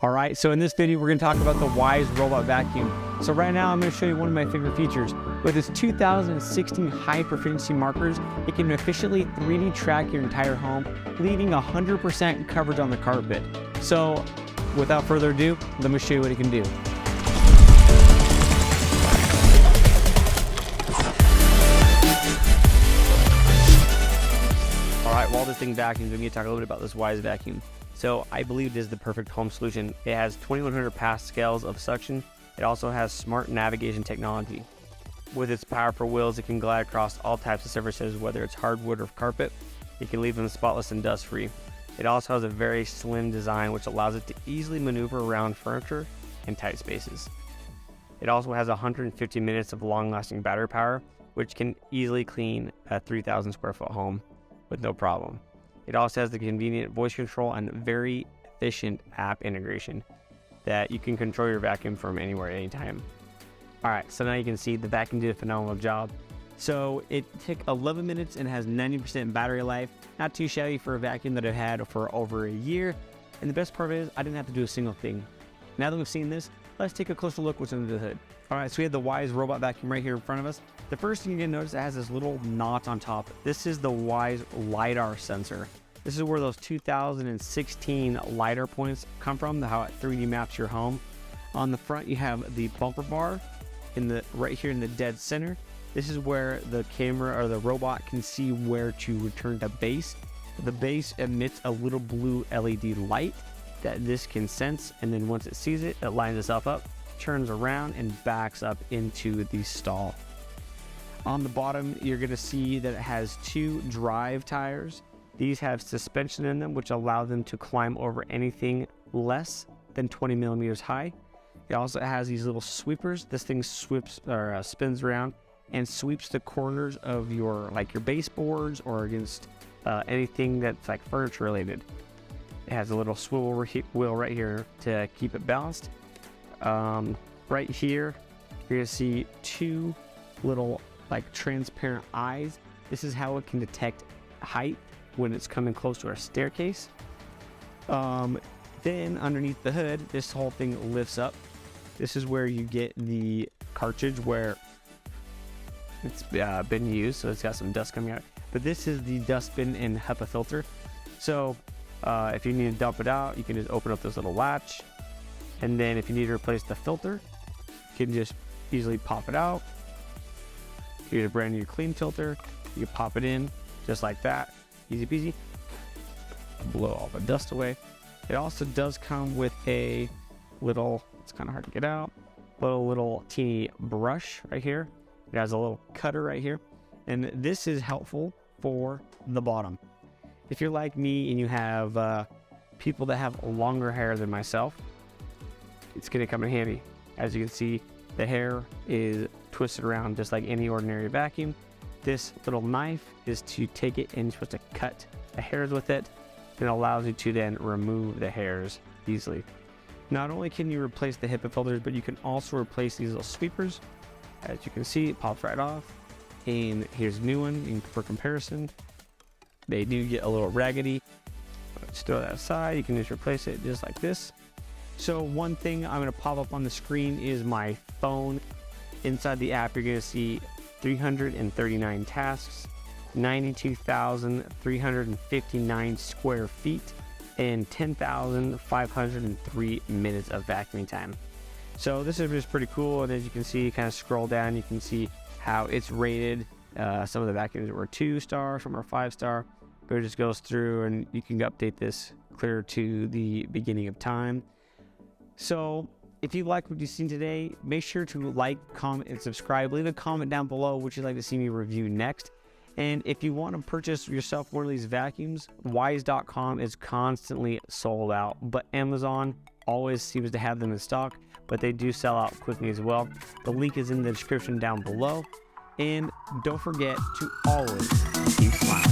All right, so in this video, we're gonna talk about the Wyze Robot Vacuum. So right now, I'm gonna show you one of my favorite features. With its 2016 high proficiency markers, it can efficiently 3D track your entire home, leaving 100% coverage on the carpet. So without further ado, let me show you what it can do. All right, while this thing vacuums, we need to talk a little bit about this Wyze Vacuum. So I believe it is the perfect home solution. It has 2100 pascals of suction. It also has smart navigation technology. With its powerful wheels, it can glide across all types of surfaces, whether it's hardwood or carpet. It can leave them spotless and dust-free. It also has a very slim design, which allows it to easily maneuver around furniture in tight spaces. It also has 150 minutes of long-lasting battery power, which can easily clean a 3,000 square foot home with no problem. It also has the convenient voice control and very efficient app integration that you can control your vacuum from anywhere at any time. All right, so now you can see the vacuum did a phenomenal job. So it took 11 minutes and has 90% battery life. Not too shabby for a vacuum that I've had for over a year. And the best part is I didn't have to do a single thing. Now that we've seen this, let's take a closer look what's under the hood. All right, so we have the Wyze Robot Vacuum right here in front of us. The first thing you're gonna notice, it has this little knot on top. This is the Wyze LiDAR sensor. This is where those 2016 LiDAR points come from, how it 3D maps your home. On the front, you have the bumper bar right here in the dead center. This is where the camera or the robot can see where to return to base. The base emits a little blue LED light that this can sense, and then once it sees it, it lines itself up, turns around, and backs up into the stall. On the bottom, you're gonna see that it has two drive tires. These have suspension in them, which allow them to climb over anything less than 20 millimeters high. It also has these little sweepers. This thing spins around and sweeps the corners of your baseboards or against anything that's like furniture related. It has a little swivel wheel right here to keep it balanced. Right here, you're gonna see two little transparent eyes. This is how it can detect height when it's coming close to our staircase. Then underneath the hood, this whole thing lifts up. This is where you get the cartridge where it's been used, so it's got some dust coming out. But this is the dustbin and HEPA filter. So if you need to dump it out, you can just open up this little latch. And then if you need to replace the filter, you can just easily pop it out. You get a brand new clean filter. You can pop it in just like that. Easy peasy. Blow all the dust away. It also does come with a little, it's kind of hard to get out, little teeny brush right here. It has a little cutter right here. And this is helpful for the bottom. If you're like me and you have people that have longer hair than myself, it's gonna come in handy. As you can see, the hair is twisted around just like any ordinary vacuum. This little knife is to take it and you're supposed to cut the hairs with it. And it allows you to then remove the hairs easily. Not only can you replace the HEPA filters, but you can also replace these little sweepers. As you can see, it pops right off. And here's a new one for comparison. They do get a little raggedy. Let's throw that aside. You can just replace it just like this. So one thing I'm gonna pop up on the screen is my phone. Inside the app, you're gonna see 339 tasks, 92,359 square feet, and 10,503 minutes of vacuuming time. So this is just pretty cool. And as you can see, kind of scroll down, you can see how it's rated. Some of the vacuums were 2-star, some are 5-star. But it just goes through and you can update this clear to the beginning of time. So if you like what you've seen today, make sure to like, comment, and subscribe. Leave a comment down below what you'd like to see me review next. And if you want to purchase yourself one of these vacuums, Wyze.com is constantly sold out. But Amazon always seems to have them in stock, but they do sell out quickly as well. The link is in the description down below. And don't forget to always keep smiling.